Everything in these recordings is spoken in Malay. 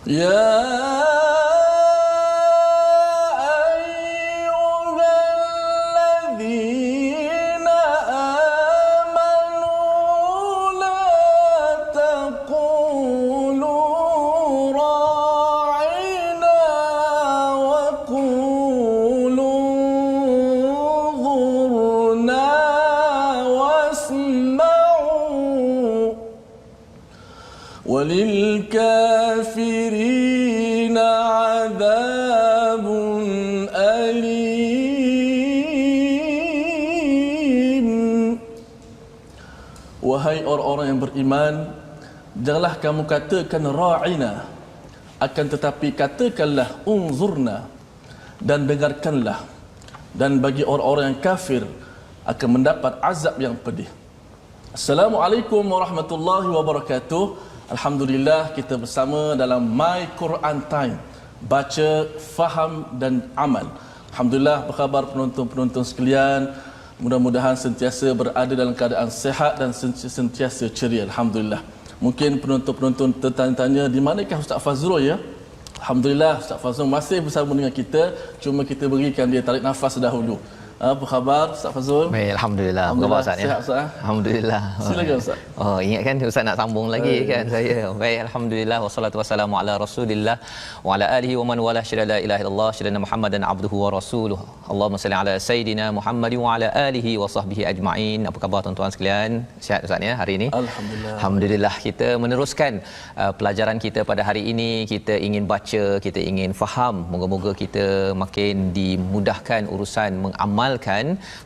يا أيها الذين آمنوا لا تقولوا راعنا وقولوا انظرنا واسمعوا وللكافرين عذاب أليم. Wahai orang-orang yang beriman, janganlah kamu katakan ra'ina, akan tetapi katakanlah unzurna, dan dengarkanlah. Dan bagi orang-orang yang kafir akan mendapat azab yang pedih. Assalamualaikum warahmatullahi wabarakatuh. Alhamdulillah, kita bersama dalam My Quran Time, baca, faham dan amal. Alhamdulillah, apa khabar penonton-penonton sekalian? Mudah-mudahan sentiasa berada dalam keadaan sihat dan sentiasa ceria. Alhamdulillah. Mungkin penonton-penonton tertanya-tanya, di manakah Ustaz Fazrul ya? Alhamdulillah, Ustaz Fazrul masih bersama dengan kita. Cuma kita berikan dia tarik nafas dahulu. Apa khabar Ustaz Fazrul? Baik, alhamdulillah. Apa khabar Ustaz ya? Sihat Ustaz. Alhamdulillah. Silakan Ustaz. Oh, ingat kan Ustaz nak sambung lagi kan saya. Baik, alhamdulillah wassalatu wassalamu ala Rasulillah wa ala alihi wa man wala syada la ilaha illallah syada Muhammadan abduhu wa rasuluhu. Allahumma salli ala sayidina Muhammad wa ala alihi wa sahbihi ajma'in. Apa khabar tuan-tuan sekalian? Sihat Ustaz ya hari ini? Alhamdulillah. Alhamdulillah, kita meneruskan pelajaran kita pada hari ini. Kita ingin baca, kita ingin faham. Moga-moga kita makin dimudahkan urusan mengamalkan.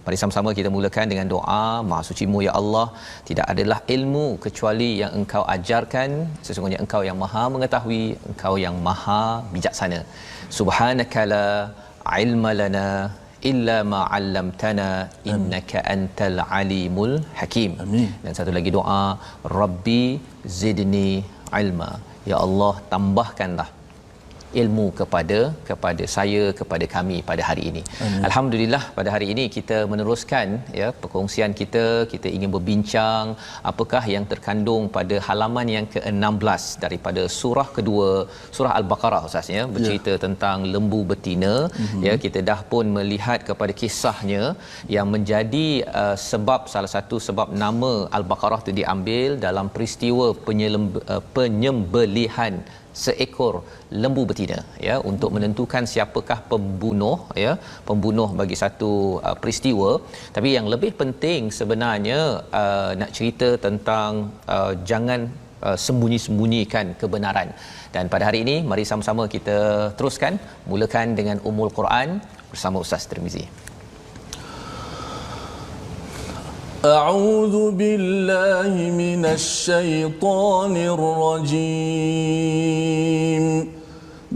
Mari sama-sama kita mulakan dengan doa. Maha sucimu ya Allah, tidak adalah ilmu kecuali yang Engkau ajarkan. Sesungguhnya Engkau yang Maha mengetahui, Engkau yang Maha bijaksana. Subhanaka la ilma lana illa ma 'allamtana innaka antal alimul hakim. Amin. Dan satu lagi doa, Rabbi zidni ilma. Ya Allah, tambahkanlah ilmu kepada saya, kepada kami pada hari ini. Amin. Alhamdulillah, pada hari ini kita meneruskan ya perkongsian kita. Kita ingin berbincang apakah yang terkandung pada halaman yang ke-16 daripada surah kedua, surah Al-Baqarah Ustaz ya, bercerita tentang lembu betina. Ya, kita dah pun melihat kepada kisahnya yang menjadi sebab, salah satu sebab nama Al-Baqarah itu diambil dalam peristiwa penyembelihan seekor lembu betina ya, untuk menentukan siapakah pembunuh ya, pembunuh bagi satu peristiwa. Tapi yang lebih penting sebenarnya nak cerita tentang jangan sembunyi-sembunyikan kebenaran. Dan pada hari ini mari sama-sama kita teruskan, mulakan dengan Ummul Quran bersama Ustaz Tirmizi. أعوذ بالله من الشيطان الرجيم.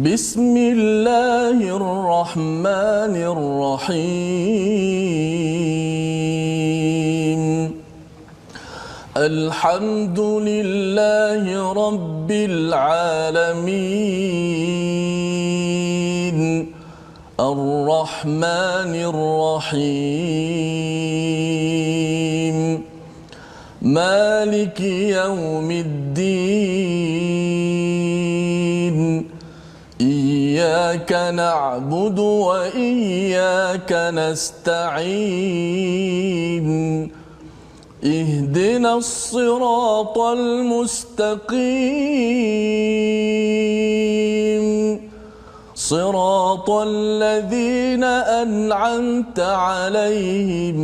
بسم الله الرحمن الرحيم. الحمد لله رب العالمين. الرحمن الرحيم. مالك يوم الدين. إياك نعبد وإياك نستعين. اهدنا الصراط المستقيم. صراط الذين أنعمت عليهم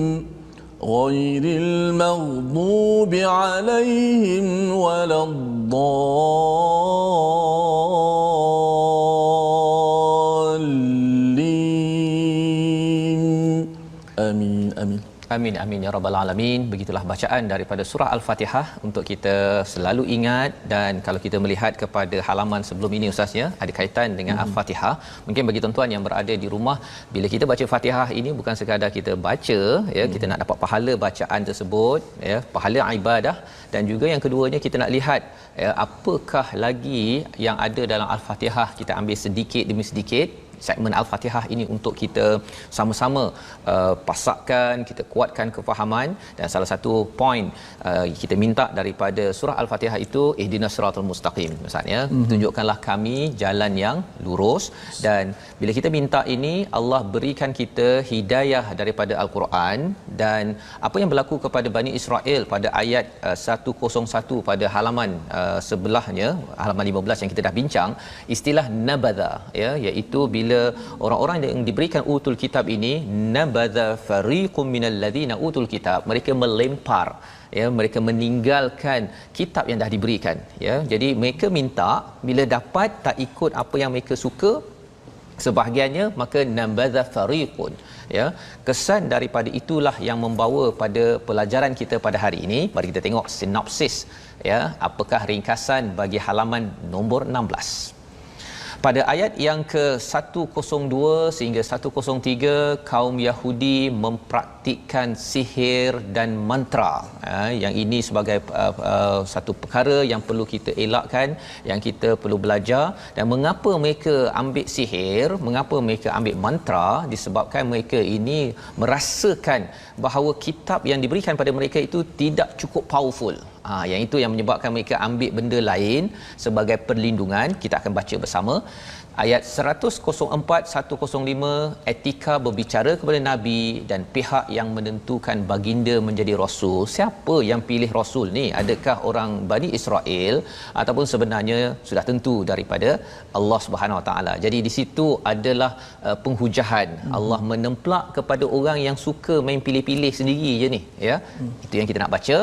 غير المغضوب عليهم ولا الضالين. آمين آمين. Amin amin ya rabbal alamin. Begitulah bacaan daripada surah Al-Fatihah untuk kita selalu ingat. Dan kalau kita melihat kepada halaman sebelum ini Ustaz ya, ada kaitan dengan Al-Fatihah. Mungkin bagi tuan-tuan yang berada di rumah, bila kita baca Fatihah ini bukan sekadar kita baca ya, kita nak dapat pahala bacaan tersebut ya, pahala ibadah. Dan juga yang keduanya kita nak lihat ya, apakah lagi yang ada dalam Al-Fatihah. Kita ambil sedikit demi sedikit segmen Al-Fatihah ini untuk kita sama-sama pasakkan, kita kuatkan kefahaman. Dan salah satu poin kita minta daripada surah Al-Fatihah itu ihdinas siratal mustaqim, maksudnya tunjukkanlah kami jalan yang lurus. Dan bila kita minta ini, Allah berikan kita hidayah daripada Al-Quran. Dan apa yang berlaku kepada Bani Israel pada ayat 101 pada halaman sebelahnya, halaman 15 yang kita dah bincang, istilah nabadha, ya, iaitu bila orang-orang yang diberikan utul kitab ini, nabadha fariqum minal ladzina utul kitab, mereka melempar, ya, mereka meninggalkan kitab yang dah diberikan, ya. Jadi mereka minta, bila dapat tak ikut apa yang mereka suka sebahagiannya, maka nabadha fariqun, ya. Kesan daripada itulah yang membawa pada pelajaran kita pada hari ini. Mari kita tengok sinopsis, ya, apakah ringkasan bagi halaman nombor 16. Pada ayat yang ke-102 sehingga 103, kaum Yahudi mempraktikkan sihir dan mantra. Yang ini sebagai satu perkara yang perlu kita elakkan, yang kita perlu belajar. Dan mengapa mereka ambil sihir, mengapa mereka ambil mantra? Disebabkan mereka ini merasakan bahawa kitab yang diberikan pada mereka itu tidak cukup powerful. Yang itu yang menyebabkan mereka ambil benda lain sebagai perlindungan. Kita akan baca bersama ayat 104-105. Etika berbicara kepada Nabi dan pihak yang menentukan baginda menjadi rasul. Siapa yang pilih rasul ni? Adakah orang Bani Israel ataupun sebenarnya sudah tentu daripada Allah Subhanahu Wa Taala? Jadi di situ adalah penghujahan. Allah menemplak kepada orang yang suka main pilih-pilih sendiri je ni, ya. Itu yang kita nak baca.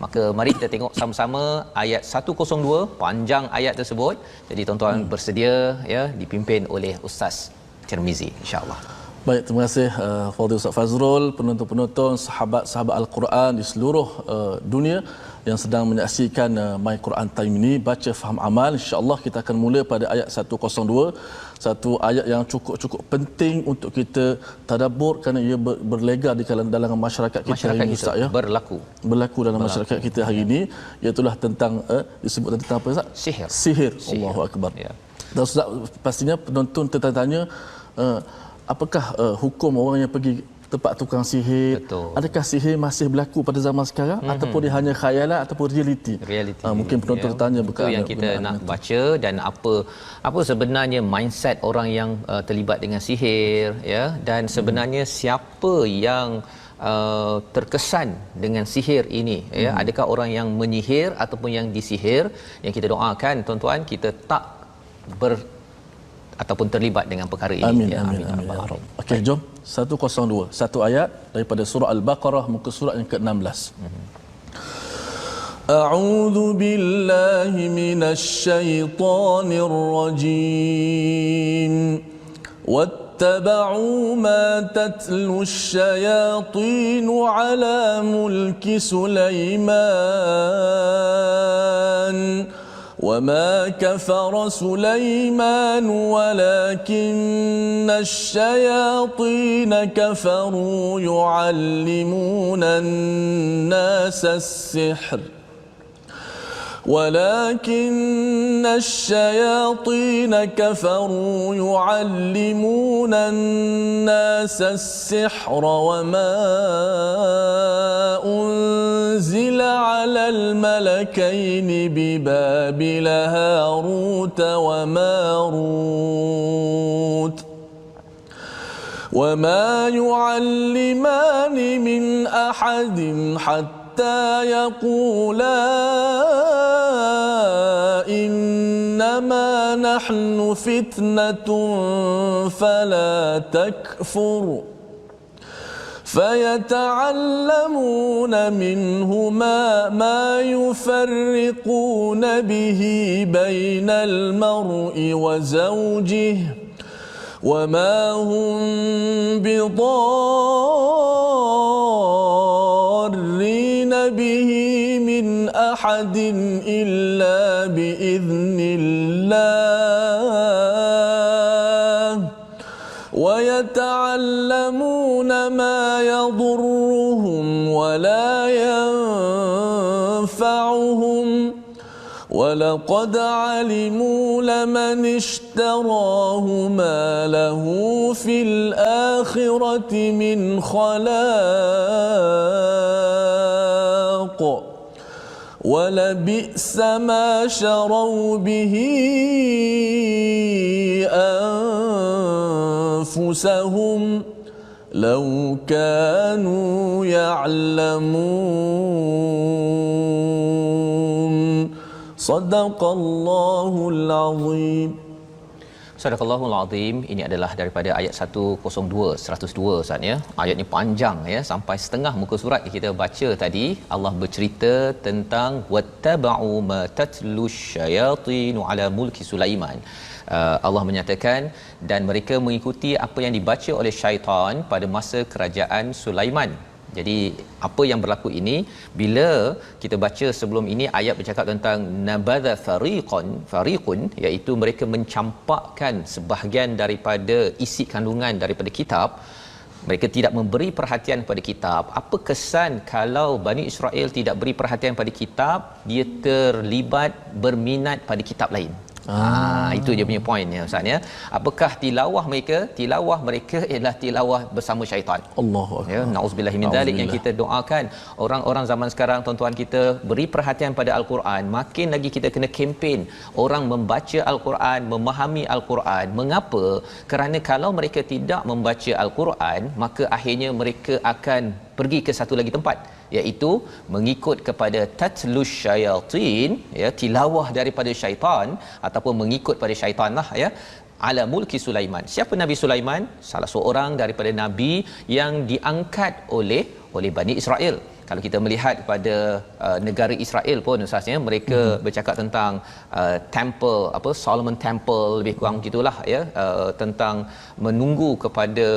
Maka mari kita tengok sama-sama ayat 102, panjang ayat tersebut. Jadi tuan-tuan bersedia, ya, dipimpin oleh Ustaz Tirmizi, insya-Allah. Baik, terima kasih Fadil Ustaz Fazrul, penonton-penonton, sahabat-sahabat Al-Quran di seluruh dunia yang sedang menyaksikan My Quran Time ini, baca faham amal. Insya-Allah kita akan mula pada ayat 102, satu ayat yang cukup penting untuk kita tadabbur kerana ia berlegar di dalam masyarakat kita hari ini, Ustaz, ya. Berlaku dalam masyarakat kita hari ini, iaitu tentang disebut tentang apa, Ustaz? Sihir. Allahu Akbar. Ya. Dan Ustaz, pastinya penonton tertanya, apakah hukum orang yang pergi tempat tukang sihir? Betul. Adakah sihir masih berlaku pada zaman sekarang ataupun dia hanya khayalan ataupun realiti? Mungkin penonton bertanya, itu yang kita nak baca. Dan apa sebenarnya mindset orang yang terlibat dengan sihir, ya, dan sebenarnya siapa yang terkesan dengan sihir ini, ya. Adakah orang yang menyihir ataupun yang disihir? Yang kita doakan, tuan-tuan, kita tak ataupun terlibat dengan perkara ini. Amin. Okey, jom 102, satu ayat daripada surah Al-Baqarah, muka surat yang ke-16. A'udzu billahi minasy syaithanir rajim. Wattaba'u ma tatlu asy-syayatin 'ala mulki Sulaiman. وما كفر سليمان ولكن الشياطين كفروا يعلمون الناس السحر ولكن الشياطين كفروا يعلمون الناس السحر وما أنزل على الملكين ببابل هاروت وماروت وما يعلمان من أحد حتى يقولا إنما نحن فتنة فلا تكفر فيتعلمون منهما ما يفرقون به بين المرء وزوجه وما هم بضارين به من أحد إلا بإذن الله ويتعلمون ما يضرهم ولا ينفعهم ولقد علموا لمن اشتراه ما له في الآخرة من خلاق ولبئس ما شروا به أنفسهم لو كانوا يعلمون صدق الله العظيم. Sadaqallahul Azim. Ini adalah daripada ayat 102 Ustaz ya. Ayat ni panjang ya, sampai setengah muka surat kita baca tadi. Allah bercerita tentang wattaba'u ma tatlu syayatinu ala mulki Sulaiman. Allah menyatakan dan mereka mengikuti apa yang dibaca oleh syaitan pada masa kerajaan Sulaiman. Jadi apa yang berlaku ini, bila kita baca sebelum ini ayat bercakap tentang nabadha fariqun, iaitu mereka mencampakkan sebahagian daripada isi kandungan daripada kitab. Mereka tidak memberi perhatian pada kitab. Apa kesan kalau Bani Israel tidak beri perhatian pada kitab, dia terlibat berminat pada kitab lain. Itu dia punya point ya Ustaz ya. Apakah tilawah mereka? Tilawah mereka ialah tilawah bersama syaitan. Allahu akbar. Ya, nauzubillah min zalik yang kita doakan orang-orang zaman sekarang, tuan-tuan kita beri perhatian pada al-Quran. Makin lagi kita kena kempen orang membaca al-Quran, memahami al-Quran. Mengapa? Kerana kalau mereka tidak membaca al-Quran, maka akhirnya mereka akan pergi ke satu lagi tempat, iaitu mengikut kepada tatlus syayatin, ya, tilawah daripada syaitan ataupun mengikut pada syaitan lah ya, ala mulki Sulaiman. Siapa Nabi Sulaiman? Salah seorang daripada nabi yang diangkat oleh Bani Israel. Kalau kita melihat pada negara Israel pun Ustaznya, mereka bercakap tentang temple, Solomon Temple, lebih kurang gitulah ya, tentang menunggu kepada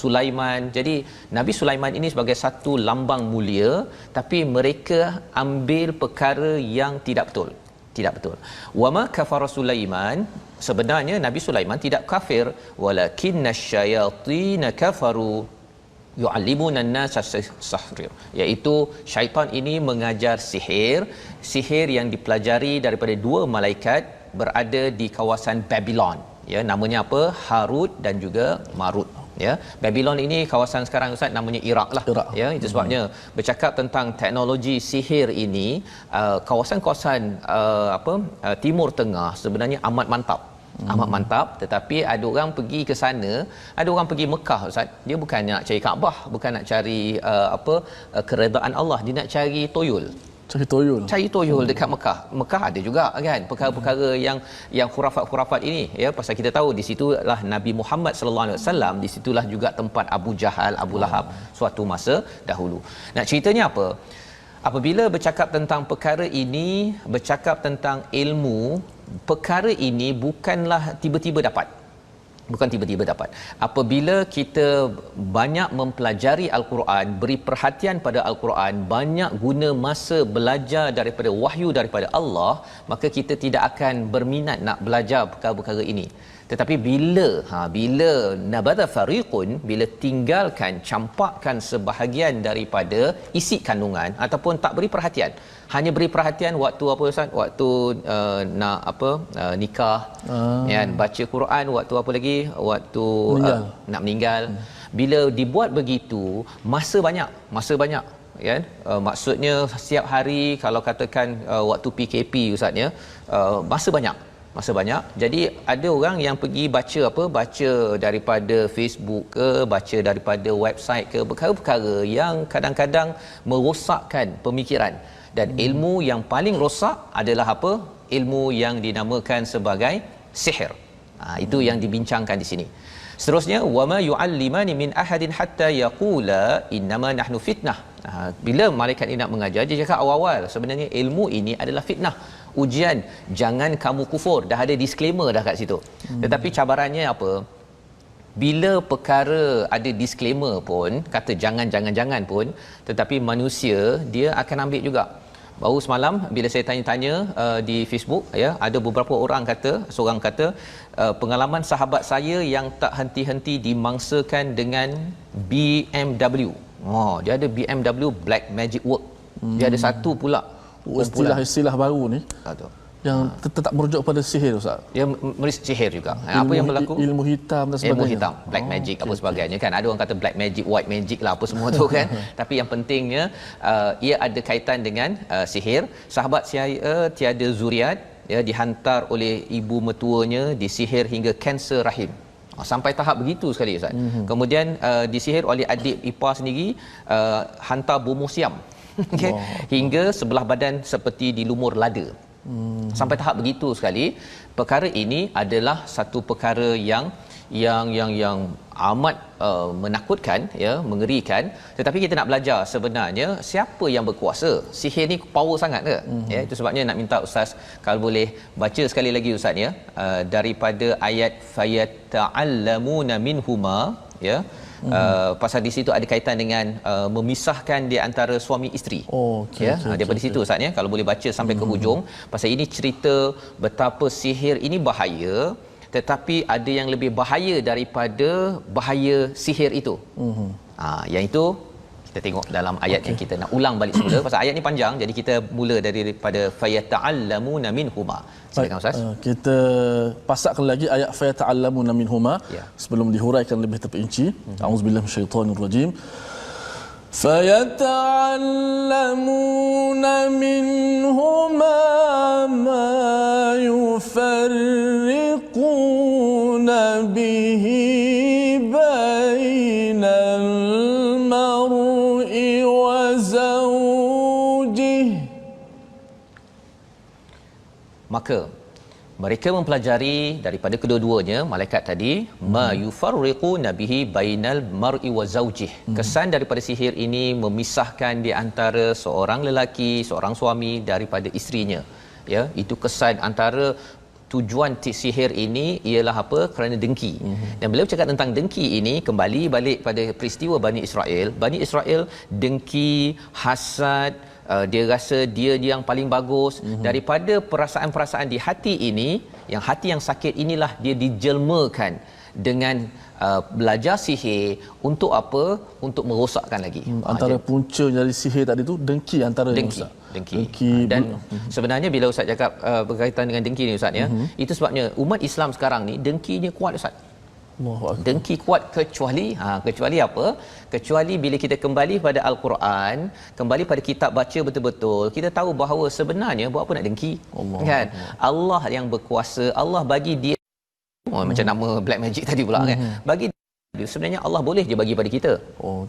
Sulaiman. Jadi Nabi Sulaiman ini sebagai satu lambang mulia, tapi mereka ambil perkara yang tidak betul. Tidak betul. Wama kafara Sulaiman, sebenarnya Nabi Sulaiman tidak kafir, walakinnash syayatin kafaru yu'allimuna an-nasa sihir, iaitu syaitan ini mengajar sihir yang dipelajari daripada dua malaikat berada di kawasan Babylon ya, namanya apa? Harut dan juga Marut ya. Babylon ini kawasan sekarang Ustaz namanya Iraq lah ya. Itu sebabnya bercakap tentang teknologi sihir ini, kawasan-kawasan Timur Tengah sebenarnya amat mantap, tetapi ada orang pergi ke sana, ada orang pergi Mekah Ustaz, dia bukan nak cari Kaabah, bukan nak cari keredaan Allah, dia nak cari toyol dekat Mekah. Mekah ada juga kan perkara-perkara yang khurafat ini ya, pasal kita tahu di situlah Nabi Muhammad sallallahu alaihi wasallam, di situlah juga tempat Abu Jahal, Abu Lahab suatu masa dahulu. Nak ceritanya apa? Apabila bercakap tentang perkara ini, bercakap tentang ilmu, perkara ini bukanlah tiba-tiba dapat. Apabila kita banyak mempelajari Al-Quran, beri perhatian pada Al-Quran, banyak guna masa belajar daripada wahyu daripada Allah, maka kita tidak akan berminat nak belajar perkara-perkara ini. Tetapi bila nabadha fariqun, bila tinggalkan, campakkan sebahagian daripada isi kandungan ataupun tak beri perhatian, hanya beri perhatian waktu apa Ustaz? Waktu nikah, kan, baca Quran, waktu apa lagi? Waktu nak meninggal. Bila dibuat begitu, masa banyak kan, maksudnya setiap hari, kalau katakan waktu PKP Ustaz ya, masa banyak. Jadi ada orang yang pergi baca daripada Facebook ke, baca daripada website ke, perkara-perkara yang kadang-kadang merosakkan pemikiran. Dan ilmu yang paling rosak adalah apa? Ilmu yang dinamakan sebagai sihir. Itu yang dibincangkan di sini. Seterusnya, wama yu'allimani min ahadin hatta yaqula innama nahnu fitnah. Bila malaikat ini nak mengajar, dia cakap awal-awal sebenarnya ilmu ini adalah fitnah, ujian, jangan kamu kufur. Dah ada disclaimer dah kat situ. Tetapi cabarannya apa? Bila perkara ada disclaimer pun, kata jangan pun, tetapi manusia dia akan ambil juga. Baru semalam bila saya tanya-tanya di Facebook ya, ada beberapa orang seorang kata pengalaman sahabat saya yang tak henti-henti dimangsakan dengan BMW. Dia ada BMW Black Magic Work. Dia ada satu pula istilah baru ni Betul. yang tetap merujuk pada sihir Ustaz. Dia sihir juga. Apa yang berlaku? Ilmu hitam dan sebagainya. Ilmu hitam, black magic apa sebagainya kan. Ada orang kata black magic, white magic lah apa semua tu kan. Tapi yang pentingnya ia ada kaitan dengan sihir. Sahabat saya tiada zuriat, ya, dihantar oleh ibu mertuanya, disihir hingga kanser rahim. Sampai tahap begitu sekali Ustaz. Kemudian disihir oleh adik ipar sendiri, hantar bomoh siam. Okay. Hingga sebelah badan seperti dilumur lada. Sampai tahap begitu sekali. Perkara ini adalah satu perkara yang amat menakutkan, ya, mengerikan. Tetapi kita nak belajar sebenarnya siapa yang berkuasa. Sihir ni power sangat ke? Ya, itu sebabnya nak minta Ustaz kalau boleh baca sekali lagi Ustaz, ya, daripada ayat fayata'allamuna minhuma, ya. Pasal di situ ada kaitan dengan memisahkan di antara suami isteri. Daripada situ Ustaz, ya, kalau boleh baca sampai ke hujung. Pasal ini cerita betapa sihir ini bahaya, tetapi ada yang lebih bahaya daripada bahaya sihir itu. Yang itu kita tengok dalam ayat yang kita nak ulang balik semula. Pasal ayat ni panjang, jadi kita mula daripada fayata'allamuna minhuma. Silakan Ustaz. Kita pasakkan lagi ayat fayata'allamuna minhuma, ya, sebelum dihuraikan lebih terperinci. Auzubillahi minasyaitonirrajim. فَيَتَعَلَّمُونَ مِنْهُمَا مَا يُفَرِّقُونَ بِهِ بَيْنَ الْمَرْءِ وَزَوْجِهِ. Maka mereka mempelajari daripada kedua-duanya malaikat tadi, ma yufarriquna bihi bainal mar'i wa zaujih. Kesan daripada sihir ini memisahkan di antara seorang lelaki, seorang suami daripada isterinya. Ya, itu kesan antara tujuan sihir ini ialah apa? Kerana dengki. Dan beliau cakap tentang dengki ini kembali balik pada peristiwa Bani Israel. Bani Israel dengki, hasad, dia rasa dia yang paling bagus. Daripada perasaan-perasaan di hati ini, yang hati yang sakit inilah dia dijelmakan dengan belajar sihir untuk apa? Untuk merosakkan lagi. Antara punca dari sihir tadi tu dengki antara dengki. Dan sebenarnya bila Ustaz cakap berkaitan dengan dengki ni Ustaz, ya, itu sebabnya umat Islam sekarang ni dengkinya kuat Ustaz. Dengki kuat kecuali apa? Kecuali bila kita kembali pada Al-Quran, kembali pada kitab baca betul-betul, kita tahu bahawa sebenarnya buat apa nak dengki? Kan? Allah yang berkuasa, Allah bagi dia macam nama black magic tadi pula kan. Bagi sebenarnya Allah boleh je bagi pada kita.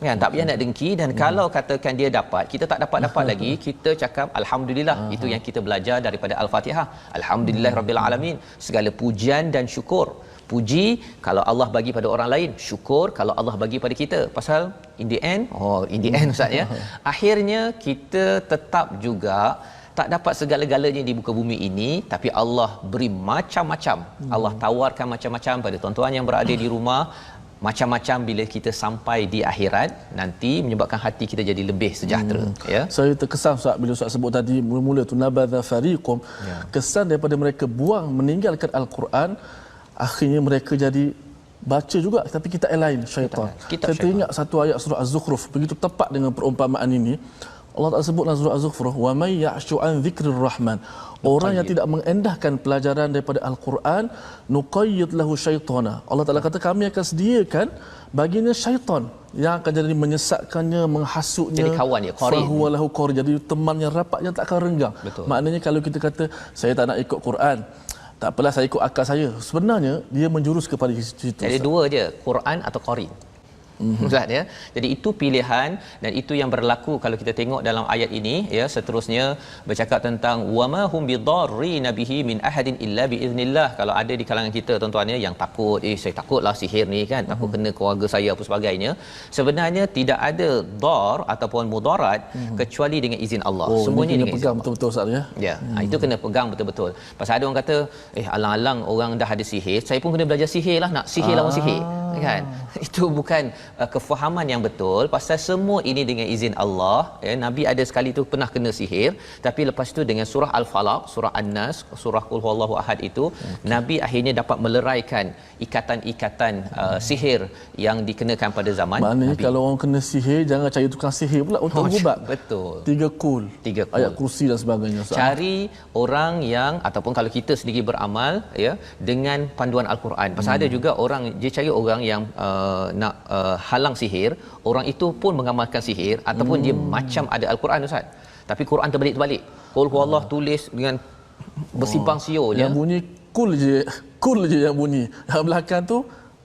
Kan, tak payah nak dengki. Dan kalau katakan dia dapat, kita tak dapat lagi, kita cakap alhamdulillah. Itu yang kita belajar daripada Al-Fatihah. Alhamdulillahirabbil alamin. Segala pujian dan syukur. Puji kalau Allah bagi pada orang lain, syukur kalau Allah bagi pada kita. Pasal in the end Ustaz, ya, akhirnya kita tetap juga tak dapat segala-galanya di muka bumi ini, tapi Allah beri macam-macam. Allah tawarkan macam-macam pada tuan-tuan yang berada di rumah. Macam-macam bila kita sampai di akhirat nanti menyebabkan hati kita jadi lebih sejahtera. Ya. Saya terkesan Ustaz bila Ustaz sebut tadi mula-mula tu nabadha fariqum. Kesan daripada mereka buang meninggalkan Al-Quran, akhirnya mereka jadi baca juga tapi kita lain syaitan. Saya teringat satu ayat surah Az-Zukhruf begitu tepat dengan perumpamaan ini. Allah Taala sebut dalam surah Az-Zukhruf, wa may ya'shu an dzikrir rahman. Orang yang tidak mengendahkan pelajaran daripada Al-Quran, nuqayyid lahu syaitana. Allah Taala kata kami akan sediakan baginya syaitan yang akan jadi menyesatkannya, menghasutnya. Jadi kawan dia, qarin. Fahuwa lahu qarin. Jadi teman yang rapat yang tak akan renggang. Betul. Maknanya kalau kita kata saya tak nak ikut Quran, tak apalah saya ikut akal saya. Sebenarnya dia menjurus kepada situ. Jadi dua je, Quran atau qarin. Ustaz, ya. Jadi itu pilihan dan itu yang berlaku kalau kita tengok dalam ayat ini, ya, seterusnya bercakap tentang wama hum bidarrina bihi min ahadin illa biiznillah. Kalau ada di kalangan kita tuan-tuan, ya, yang takut, saya takutlah sihir ni kan, takut kena keluarga saya apa sebagainya. Sebenarnya tidak ada dar ataupun mudarat kecuali dengan izin Allah. Semuanya dengan pegang betul-betul Ustaz, ya. Ya, itu kena pegang betul-betul. Pasal ada orang kata, alang-alang orang dah ada sihir, saya pun kena belajar sihir lah, nak sihir lawan sihir. kan. Itu bukan kefahaman yang betul pasal semua ini dengan izin Allah ya. Nabi ada sekali tu pernah kena sihir, tapi lepas tu dengan surah Al-Falaq, surah An-Nas, surah Qul Huwallahu Ahad itu Nabi akhirnya dapat meleraikan ikatan-ikatan sihir yang dikenakan pada zaman Maknanya Nabi. kalau orang kena sihir, jangan cari tukang sihir pula untuk ubat. Betul. 3 kul. 3 kul. Ayat kursi dan sebagainya. Ustaz. Cari orang yang ataupun kalau kita sendiri beramal ya dengan panduan Al-Quran. Pasal ada juga orang dia cari orang yang nak halang sihir, orang itu pun mengamalkan sihir ataupun dia macam ada Al-Quran Ustaz. Tapi Quran terbalik-terbalik. Qul huwallahu tulis dengan bersimpang siur je. Yang bunyi kul je yang bunyi. Yang belakang tu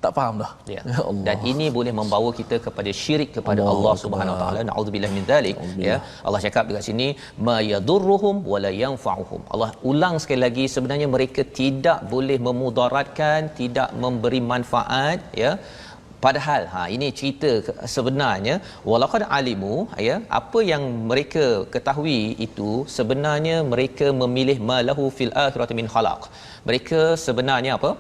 tak faham dah. Ya. Ya Allah. Dan ini boleh membawa kita kepada syirik kepada Allah Subhanahu Wa Taala. Nauzubillah min zalik. Ya. Allah cakap dekat sini ma yadurruhum wala yanfa'uhum. Allah ulang sekali lagi, sebenarnya mereka tidak boleh memudaratkan, tidak memberi manfaat ya. Padahal ini cerita sebenarnya walaqad alimu ya, apa yang mereka ketahui itu sebenarnya mereka memilih malahu fil akhirati min khalaq. Mereka sebenarnya apa?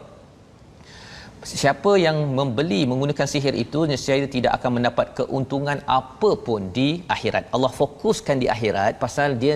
Siapa yang membeli menggunakan sihir itu nescaya tidak akan mendapat keuntungan apa pun di akhirat. Allah fokuskan di akhirat pasal dia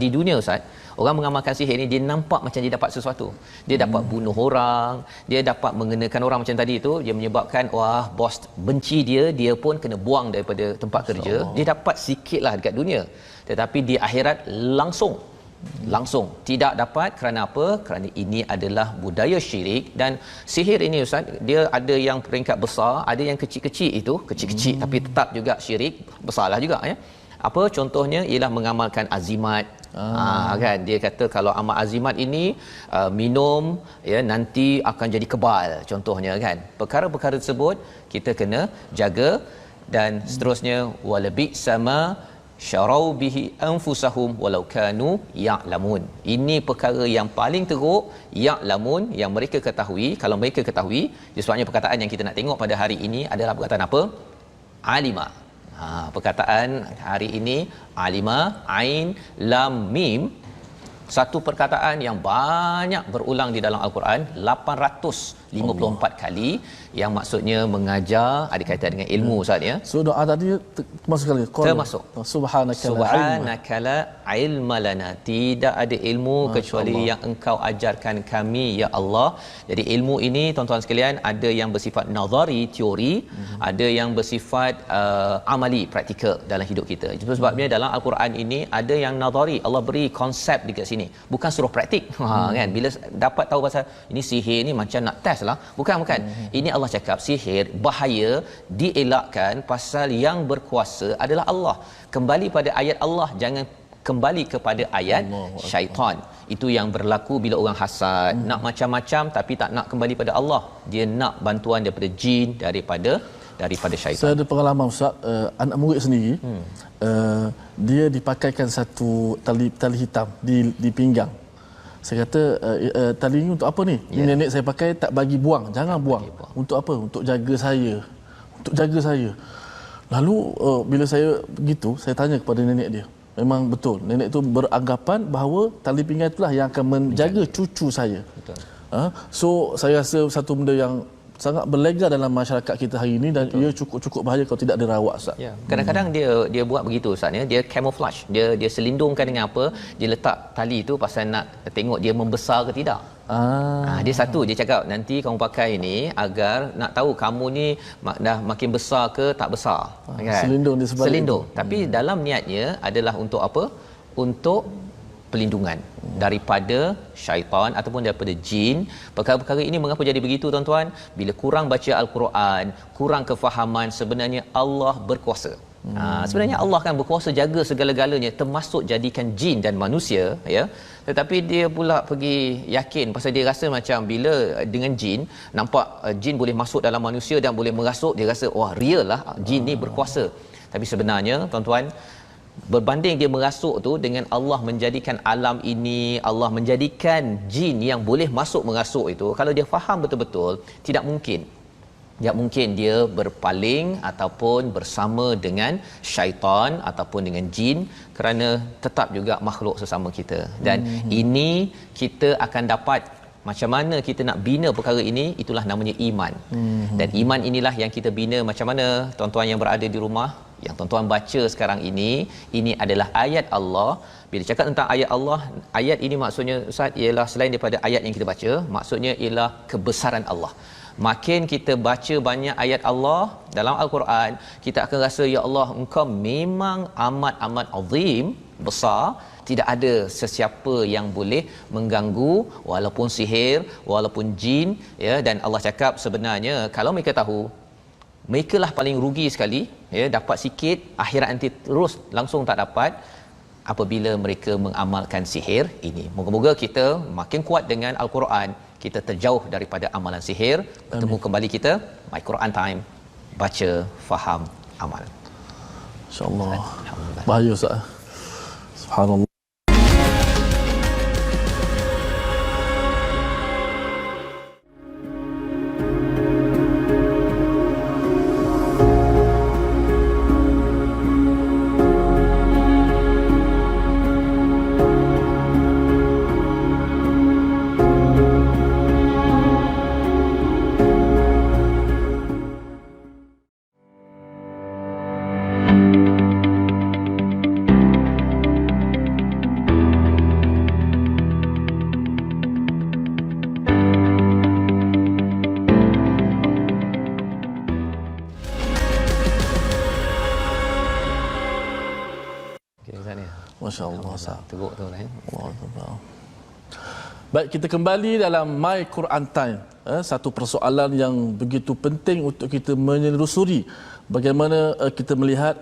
di dunia Ustaz, orang mengamalkan sihir ni dia nampak macam dia dapat sesuatu. Dia dapat bunuh orang, dia dapat mengenakan orang macam tadi tu, dia menyebabkan wah bos benci dia, dia pun kena buang daripada tempat kerja. Dia dapat sikitlah dekat dunia. Tetapi di akhirat langsung tidak dapat. Kerana apa? Kerana ini adalah budaya syirik. Dan sihir ini Ustaz, dia ada yang peringkat besar, ada yang kecil-kecil itu, kecil-kecil tapi tetap juga syirik, besarlah juga ya. Apa contohnya ialah mengamalkan azimat. Kan dia kata kalau amal azimat ini minum ya nanti akan jadi kebal contohnya kan. Perkara-perkara tersebut kita kena jaga. Dan seterusnya walabi sama syarau bihi anfusahum walau kanu ya'lamun. Ini perkara yang paling teruk, ya'lamun, yang mereka ketahui. Kalau mereka ketahui, sebabnya perkataan yang kita nak tengok pada hari ini adalah perkataan apa? Alima. Perkataan hari ini alima, ain lam mim, satu perkataan yang banyak berulang di dalam Al-Quran 854 kali, yang maksudnya mengajar, ada kaitan dengan ilmu Ustaz ya. So doa tadi termasuk sekali. Termasuk. Subhanaka la ilma lana. Tidak ada ilmu kecuali yang Engkau ajarkan kami ya Allah. Jadi ilmu ini tuan-tuan sekalian ada yang bersifat nazari, teori, ada yang bersifat amali, praktikal dalam hidup kita. Itu sebabnya dalam Al-Quran ini ada yang nazari, Allah beri konsep dekat sini. Bukan suruh praktik. Kan bila dapat tahu pasal ini sihir ni macam nak test lah. Bukan. Ini Allah cakap sihir bahaya, dielakkan pasal yang berkuasa adalah Allah. Kembali pada ayat Allah, jangan kembali kepada ayat syaitan. Itu yang berlaku bila orang hasad, nak macam-macam tapi tak nak kembali pada Allah. Dia nak bantuan daripada jin, daripada syaitan. Saya ada pengalaman Ustaz, anak murid sendiri dia dipakaikan satu tali hitam di pinggang. Saya kata tali ini untuk apa ni? Ini nenek saya pakai tak bagi buang, jangan buang. Untuk apa? Untuk jaga saya. Lalu bila saya begitu, saya tanya kepada nenek dia. Memang betul, nenek tu beranggapan bahawa tali pinggang itulah yang akan menjaga cucu saya. Betul. So saya rasa satu benda yang sangat berlega dalam masyarakat kita hari ini, dan ia cukup bahaya kalau tidak dirawat Ustaz. Ya. Kadang-kadang dia buat begitu Ustaz ya. Dia camouflage. Dia selindungkan dengan apa? Dia letak tali tu pasal nak tengok dia membesar ke tidak. Dia satu, dia cakap nanti kamu pakai ni agar nak tahu kamu ni dah makin besar ke tak besar. Kan? Selindung di sebalik. Selindung. Tapi dalam niatnya adalah untuk apa? Untuk pelindungan daripada syaitan ataupun daripada jin. Perkara-perkara ini mengapa jadi begitu tuan-tuan? Bila kurang baca Al-Quran, kurang kefahaman, sebenarnya Allah berkuasa. Sebenarnya Allah kan berkuasa jaga segala-galanya, termasuk jadikan jin dan manusia ya. Tetapi dia pula pergi yakin pasal dia rasa macam bila dengan jin, nampak jin boleh masuk dalam manusia dan boleh merasuk, dia rasa wah real lah jin ni berkuasa. Tapi sebenarnya tuan-tuan, berbanding dia merasuk tu dengan Allah menjadikan alam ini, Allah menjadikan jin yang boleh masuk merasuk itu, kalau dia faham betul-betul, tidak mungkin dia berpaling ataupun bersama dengan syaitan ataupun dengan jin, kerana tetap juga makhluk sesama kita. Dan ini kita akan dapat macam mana kita nak bina perkara ini, itulah namanya iman. Dan iman inilah yang kita bina macam mana tuan-tuan yang berada di rumah, yang tuan-tuan baca sekarang ini adalah ayat Allah. Bila cakap tentang ayat Allah, ayat ini maksudnya Ustaz ialah selain daripada ayat yang kita baca, maksudnya ialah kebesaran Allah. Makin kita baca banyak ayat Allah dalam Al-Quran, kita akan rasa ya Allah, engkau memang amat azim, besar. Tidak ada sesiapa yang boleh mengganggu, walaupun sihir, walaupun jin, ya. Dan Allah cakap sebenarnya kalau mereka tahu, mereka lah paling rugi sekali, ya, dapat sikit, akhirat nanti terus langsung tak dapat apabila mereka mengamalkan sihir ini. Moga-moga kita makin kuat dengan Al-Quran, kita terjauh daripada amalan sihir. Bertemu kembali kita My Quran Time, baca, faham, amal. InsyaAllah. Bahaya Ustaz. Subhanallah. Masya-Allah Ustaz. Teruk tu kan. Allah. Baik, kita kembali dalam My Quran Time. Satu persoalan yang begitu penting untuk kita menelusuri bagaimana kita melihat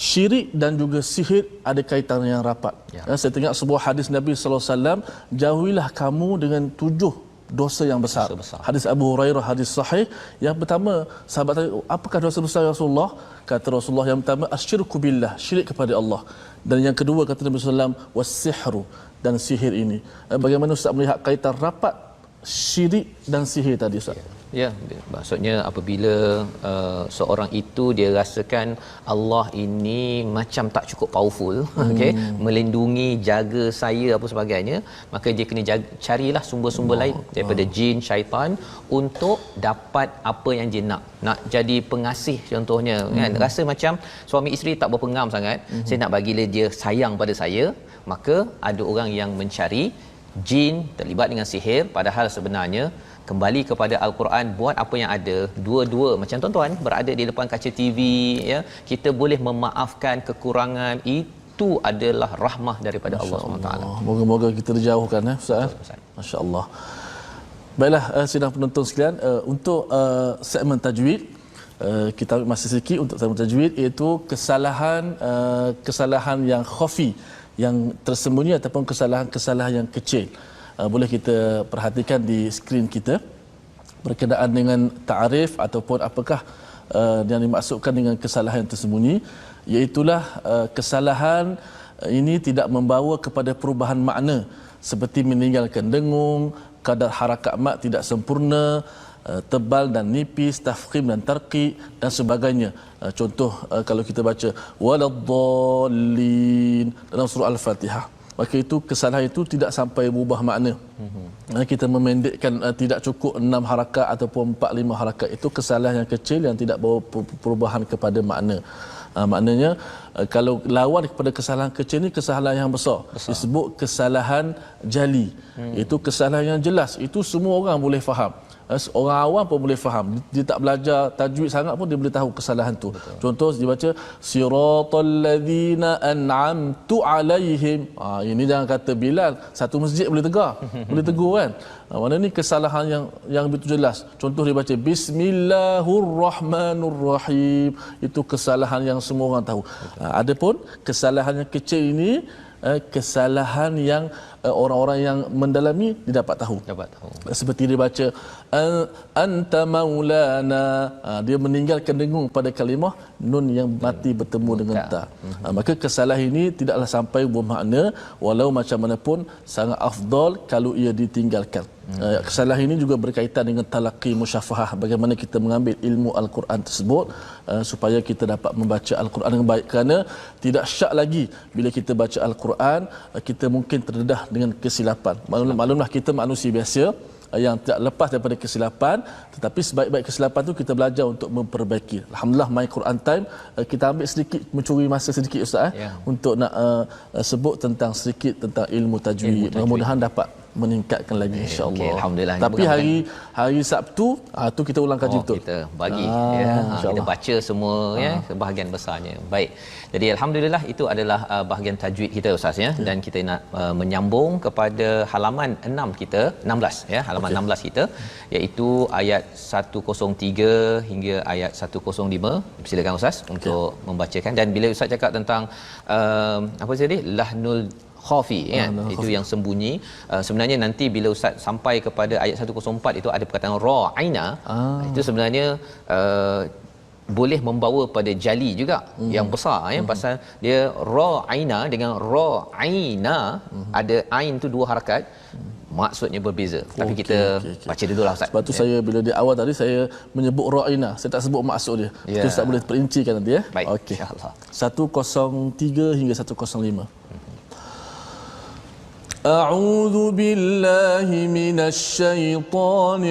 syirik dan juga sihir ada kaitan yang rapat. Saya tengok sebuah hadis Nabi sallallahu alaihi wasallam, jauhilah kamu dengan 7 dosa yang besar. Hadis Abu Hurairah, hadis sahih. Yang pertama, sahabat tanya, apakah dosa besar ya Rasulullah? Kata Rasulullah, yang pertama asyirku billah, syirik kepada Allah. Dan yang kedua kata Nabi sallallahu alaihi wasallam, wasihru, dan sihir ini. Bagaimana Ustaz melihat kaitan rapat syirik dan sihir tadi Ustaz? Ya, maksudnya apabila seorang itu dia rasakan Allah ini macam tak cukup powerful, okey, melindungi, jaga saya apa sebagainya, maka dia kena carilah sumber-sumber lain daripada jin, syaitan untuk dapat apa yang dia nak jadi pengasih contohnya, kan. Rasa macam suami isteri tak berapa ngam sangat, saya nak bagilah dia sayang pada saya, maka ada orang yang mencari jin terlibat dengan sihir, padahal sebenarnya kembali kepada Al-Quran, buat apa yang ada, dua-dua macam tuan-tuan berada di depan kaca TV, ya, kita boleh memaafkan kekurangan, itu adalah rahmah daripada Allah SWT. Moga-moga kita dijauhkan Ustaz. Masya-Allah. Baiklah sidang penonton sekalian, untuk segmen tajwid kita ambil masa sikit untuk segmen tajwid, iaitu kesalahan yang khafi, yang tersembunyi ataupun kesalahan yang kecil. Boleh kita perhatikan di skrin kita berkenaan dengan ta'rif ataupun apakah yang dimaksudkan dengan kesalahan yang tersembunyi, iaitulah kesalahan ini tidak membawa kepada perubahan makna seperti meninggalkan dengung, kadar harakat mat tidak sempurna, tebal dan nipis, tafkhim dan tarqiq dan sebagainya. Contoh kalau kita baca waladdallin dalam surah Al-Fatihah, maka itu kesalahan itu tidak sampai berubah makna. Kita memendekkan, tidak cukup 6 harakat ataupun 4-5 harakat, itu kesalahan yang kecil yang tidak bawa perubahan kepada makna. Maknanya kalau lawan kepada kesalahan kecil ni kesalahan yang besar. Disebut kesalahan jali. Itu kesalahan yang jelas, itu semua orang boleh faham. Orang awam pun boleh faham. Dia tak belajar tajwid sangat pun dia boleh tahu kesalahan tu. Contoh dia baca siratal ladzina an'amtu alaihim. Ini jangan kata Bilal, satu masjid boleh tegur. Boleh tegur kan? Mana ni kesalahan yang begitu jelas. Contoh dia baca bismillahirrahmanirrahim. Itu kesalahan yang semua orang tahu. Adapun kesalahan yang kecil ini kesalahan yang orang-orang yang mendalami dia dapat tahu. Seperti dia baca anta maulana, dia meninggalkan dengung pada kalimah nun yang mati bertemu dengan ta. Maka kesalahan ini tidaklah sampai bermakna, walau macam mana pun sangat afdal kalau ia ditinggalkan. Kesalahan ini juga berkaitan dengan talaqi musyafahah, bagaimana kita mengambil ilmu Al-Quran tersebut supaya kita dapat membaca Al-Quran dengan baik, kerana tidak syak lagi bila kita baca Al-Quran kita mungkin terdedah dengan kesilapan. Maklumlah kita manusia biasa yang tidak lepas daripada kesilapan, tetapi sebaik-baik kesilapan tu kita belajar untuk memperbaiki. Alhamdulillah My Quran Time kita ambil sedikit, mencuri masa sedikit Ustaz untuk nak sebut tentang sedikit tentang ilmu tajwid. Mudah-mudahan dapat meningkatkan lagi insya-Allah. Okay, alhamdulillah. Tapi hari Sabtu tu kita ulang kaji betul. Kita bagi kita baca semua sebahagian besarnya. Baik. Jadi alhamdulillah itu adalah bahagian tajwid kita Ustaz dan kita nak menyambung kepada halaman 6 kita, 16 halaman 16 kita, iaitu ayat 103 hingga ayat 105. Silakan Ustaz untuk membacakan. Dan bila Ustaz cakap tentang apa tadi, lahnul khafi itu yang sembunyi, sebenarnya nanti bila Ustaz sampai kepada ayat 104 itu ada perkataan ra'ina, itu sebenarnya boleh membawa pada jali juga yang besar pasal dia ra'ina dengan ra'ina, ada ain tu dua harakat, maksudnya berbeza. Tapi kita baca dululah Ustaz. Sebab tu saya bila di awal tadi saya menyebut ra'ina, saya tak sebut maksud dia. Itu Ustaz boleh perincikan nanti Baik, okey. insya-Allah. 103 hingga 105. أعوذ بالله من الشيطان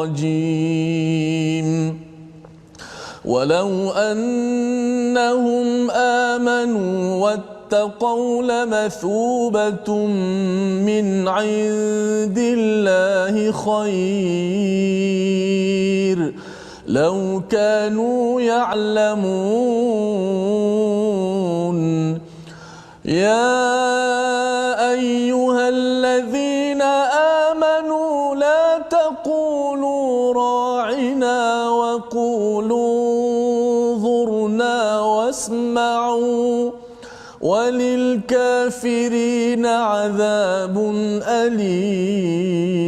الرجيم ولو أنهم آمنوا واتقوا لمثوبة من عند الله خير لو كانوا يعلمون يا أيها الذين آمنوا لا تقولوا راعنا وقولوا انظرنا واسمعوا وللكافرين عذاب أليم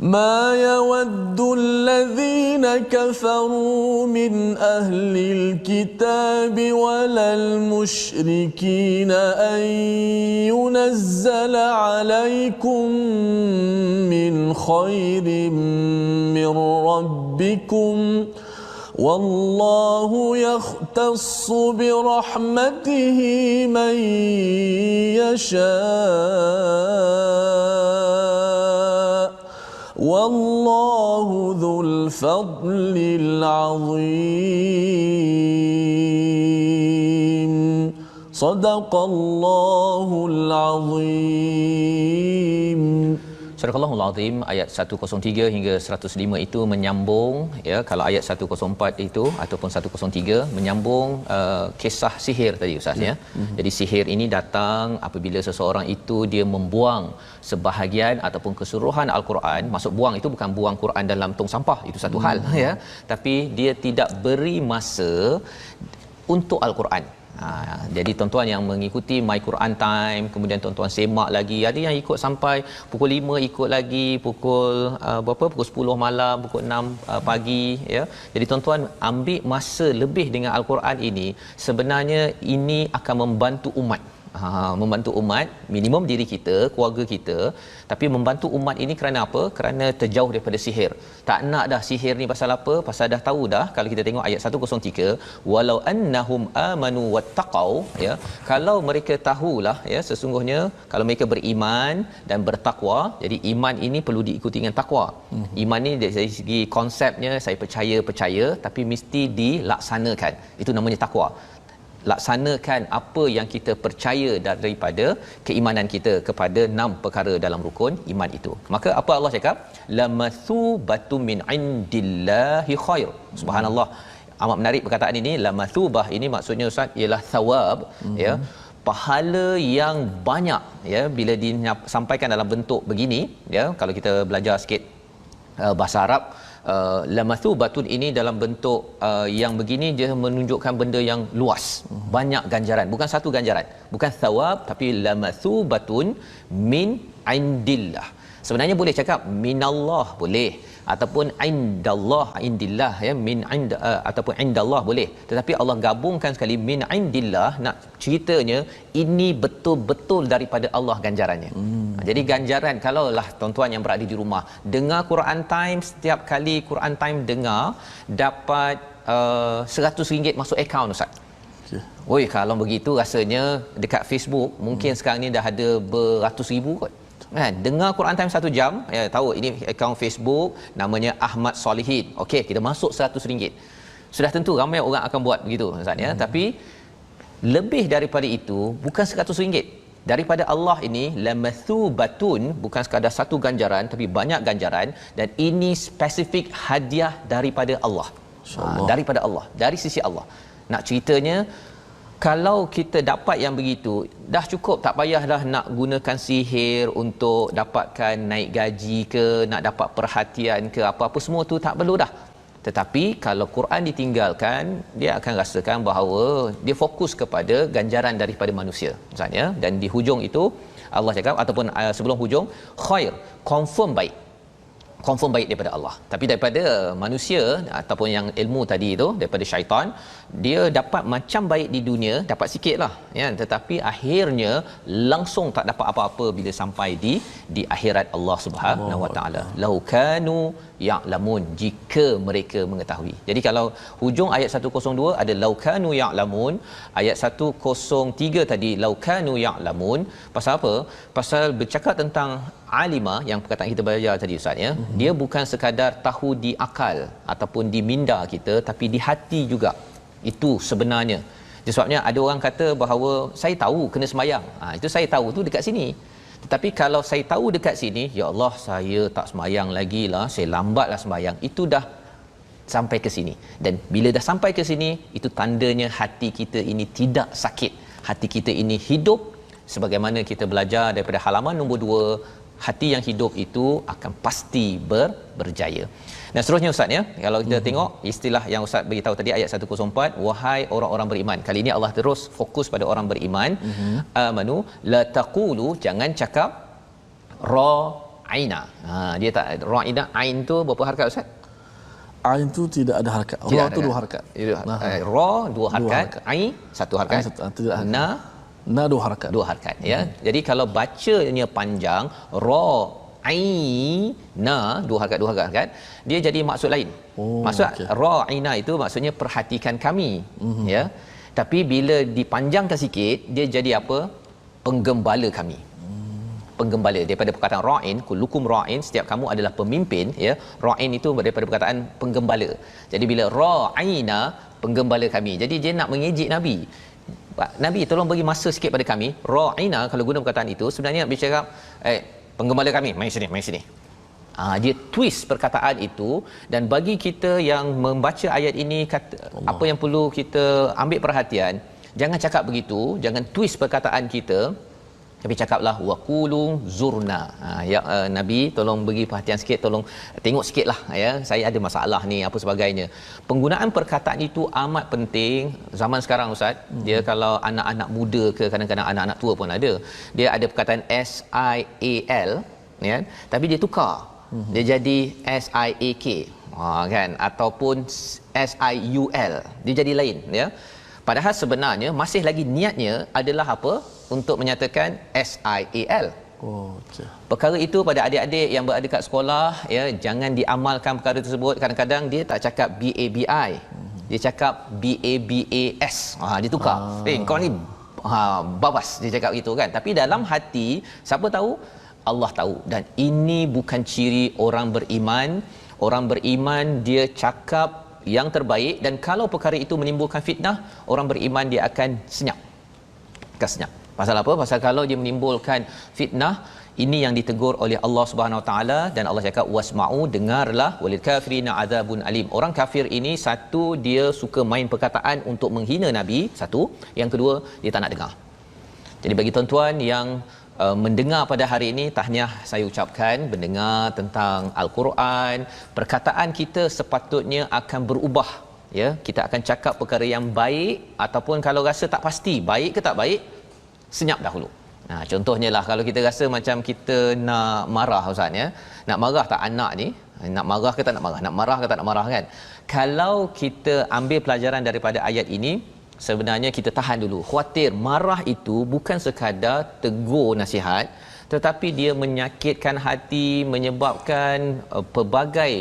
ما يود الذين كفروا من أهل الكتاب ولا المشركين أن ينزل عليكم من خير من ربكم والله يختص برحمته من يشاء والله ذو الفضل العظيم صدق الله العظيم. Surah Al-Allahul Azim ayat 103 hingga 105 itu menyambung kalau ayat 104 itu ataupun 103 menyambung kisah sihir tadi Ustaz Jadi sihir ini datang apabila seseorang itu dia membuang sebahagian ataupun keseluruhan Al-Quran. Maksud buang itu bukan buang Quran dalam tong sampah, itu satu hal tapi dia tidak beri masa untuk Al-Quran. Jadi tuan-tuan yang mengikuti My Quran Time, kemudian tuan-tuan semak lagi, ada yang ikut sampai pukul 5, ikut lagi pukul pukul 10 malam, pukul 6 pagi Jadi tuan-tuan ambil masa lebih dengan Al-Quran ini, sebenarnya ini akan membantu umat. Membantu umat, minimum diri kita, keluarga kita, tapi membantu umat ini kerana apa? Kerana terjauh daripada sihir. Tak nak dah sihir ni pasal apa? Pasal dah tahu dah. Kalau kita tengok ayat 103, walau annahum amanu wattaqau, kalau mereka tahulah sesungguhnya kalau mereka beriman dan bertakwa. Jadi iman ini perlu diikuti dengan takwa. Iman ni dari segi konsepnya saya percaya, tapi mesti dilaksanakan. Itu namanya takwa. Laksanakan apa yang kita percaya daripada keimanan kita kepada 6 perkara dalam rukun iman itu. Maka apa Allah cakap? Lamathubatu min indillahi khair. Subhanallah. Amat menarik perkataan ini. Lamathubah ini maksudnya Ustaz ialah thawab, pahala yang banyak bila disampaikan dalam bentuk begini kalau kita belajar sikit bahasa Arab, lamathubatun ini dalam bentuk yang begini dia menunjukkan benda yang luas, banyak ganjaran, bukan satu ganjaran, bukan thawab, tapi lamathubatun min indillah. Sebenarnya boleh cakap minallah boleh, ataupun indallah, indillah min ind ataupun indallah boleh, tetapi Allah gabungkan sekali min indillah, nak ceritanya ini betul-betul daripada Allah ganjarannya. Jadi ganjaran, kalaulah tuan-tuan yang berada di rumah dengar Quran Time, setiap kali Quran Time dengar dapat RM100 masuk akaun Ustaz. Okey. Oi, kalau begitu rasanya dekat Facebook mungkin sekarang ni dah ada beratus ribu kot. Kan, dengar Quran Time 1 jam, ya tahu ini akaun Facebook namanya Ahmad Solihin. Okey, kita masuk RM100. Sudah tentu ramai orang akan buat begitu Ustaz ya, tapi lebih daripada itu bukan RM100. Daripada Allah ini lamathubatun, bukan sekadar satu ganjaran tapi banyak ganjaran, dan ini spesifik hadiah daripada Allah. Daripada Allah, dari sisi Allah. Nak ceritanya, kalau kita dapat yang begitu, dah cukup, tak payah dah nak gunakan sihir untuk dapatkan naik gaji ke, nak dapat perhatian ke, apa-apa semua tu tak perlu dah. Tetapi kalau Quran ditinggalkan, dia akan rasakan bahawa dia fokus kepada ganjaran daripada manusia. Misalnya, dan di hujung itu Allah cakap, ataupun sebelum hujung, khair, confirm baik. Confirm baik daripada Allah. Tapi daripada manusia ataupun yang ilmu tadi itu, daripada syaitan, dia dapat macam baik di dunia, dapat sikit lah ya, tetapi akhirnya langsung tak dapat apa-apa bila sampai di akhirat Allah Subhanahu Wa Taala. Lau kanu ya'lamun, jika mereka mengetahui. Jadi kalau hujung ayat 102 ada lau kanu ya'lamun, ayat 103 tadi lau kanu ya'lamun. Pasal apa? Pasal bercakap tentang alima, yang perkataan kita belajar tadi Ustaz ya. Dia bukan sekadar tahu di akal ataupun di minda kita, tapi di hati juga. Itu sebenarnya. Sebabnya ada orang kata bahawa saya tahu kena sembahyang. Itu saya tahu tu dekat sini. Tetapi kalau saya tahu dekat sini, ya Allah saya tak sembahyang lagi lah, saya lambatlah sembahyang. Itu dah sampai ke sini. Dan bila dah sampai ke sini, itu tandanya hati kita ini tidak sakit. Hati kita ini hidup, sebagaimana kita belajar daripada halaman nombor 2, hati yang hidup itu akan pasti berjaya. Dan seterusnya Ustaz ya, kalau kita tengok istilah yang Ustaz beritahu tadi ayat 104, wahai orang-orang beriman. Kali ini Allah terus fokus pada orang beriman. Amanu la taqulu, jangan cakap ra'ina. Dia tak ra'ina, ain tu berapa harakat Ustaz? Ain tu tidak ada harakat. Ra tu 2 harakat. Ra 2 harakat, ain 1 harakat. Na 2 harakat. 2 harakat ya. Jadi kalau bacanya panjang, ra aina 2 harakat, dia jadi maksud lain. Maksud ra'ina itu maksudnya perhatikan kami ya. Tapi bila dipanjangkan sikit, dia jadi apa? Penggembala kami. Penggembala, daripada perkataan ra'in, kullukum ra'in, setiap kamu adalah pemimpin ya. Ra'in itu daripada perkataan penggembala. Jadi bila ra'ina, penggembala kami. Jadi dia nak mengejek Nabi. Nabi tolong bagi masa sikit pada kami. Ra'ina kalau guna perkataan itu sebenarnya nak bercakap penggembala kami, mai sini. Dia twist perkataan itu, dan bagi kita yang membaca ayat ini, apa yang perlu kita ambil perhatian, jangan cakap begitu, jangan twist perkataan kita, tapi cakaplah waqulu zurna. Nabi tolong bagi perhatian sikit, tolong tengok sikitlah ya, saya ada masalah ni apa sebagainya. Penggunaan perkataan itu amat penting zaman sekarang Ustaz. Dia kalau anak-anak muda ke, kadang-kadang anak-anak tua pun ada, dia ada perkataan SIAL ya, tapi dia tukar. Dia jadi SIAK kan, ataupun SIUL, dia jadi lain ya. Padahal sebenarnya masih lagi niatnya adalah apa? Untuk menyatakan SIAL. Okey. Perkara itu pada adik-adik yang berada kat sekolah ya, jangan diamalkan perkara tersebut. Kadang-kadang dia tak cakap BABI. Dia cakap BABAS. Dia tukar. Kau ni babas, dia cakap gitu kan. Tapi dalam hati siapa tahu? Allah tahu. Dan ini bukan ciri orang beriman. Orang beriman dia cakap yang terbaik, dan kalau perkara itu menimbulkan fitnah, orang beriman dia akan senyap. Senyap. Pasal apa? Pasal kalau dia menimbulkan fitnah, ini yang ditegur oleh Allah Subhanahu Wa Taala, dan Allah cakap wasma'u, dengarlah, walil kafirina adzabun alim. Orang kafir ini, satu, dia suka main perkataan untuk menghina Nabi, satu. Yang kedua, dia tak nak dengar. Jadi bagi tuan-tuan yang mendengar pada hari ini, tahniah saya ucapkan, mendengar tentang Al-Quran, perkataan kita sepatutnya akan berubah ya. Kita akan cakap perkara yang baik, ataupun kalau rasa tak pasti baik ke tak baik, senyap dahulu. Contohnya lah, kalau kita rasa macam kita nak marah Ustaz ya, nak marah tak anak ni, nak marah ke tak nak marah, nak marah ke tak nak marah kan. Kalau kita ambil pelajaran daripada ayat ini, sebenarnya kita tahan dulu. Khawatir marah itu bukan sekadar tegur nasihat, tetapi dia menyakitkan hati, menyebabkan pelbagai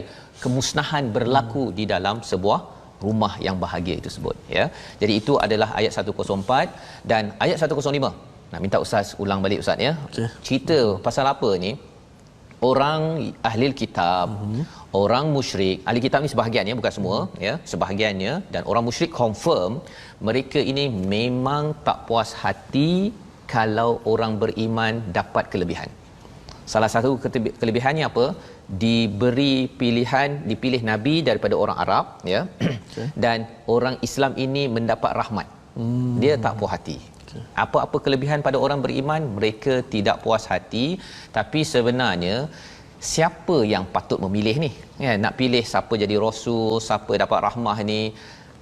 kemusnahan berlaku di dalam sebuah rumah yang bahagia itu sebut, ya. Jadi itu adalah ayat 104 dan ayat 105. Nak minta ustaz ulang balik ustaz, ya. Okey. Cerita pasal apa ni? Orang ahli kitab, orang musyrik, ahli kitab ni sebahagiannya, bukan semua, ya, sebahagiannya, dan orang musyrik confirm mereka ini memang tak puas hati kalau orang beriman dapat kelebihan. Salah satu kelebihannya apa? Diberi pilihan, dipilih nabi daripada orang Arab, ya. Okay. Dan orang Islam ini mendapat rahmat. Dia tak puas hati. Okay. Apa-apa kelebihan pada orang beriman, mereka tidak puas hati, tapi sebenarnya siapa yang patut memilih ni? Ya, nak pilih siapa jadi rasul, siapa dapat rahmah ni?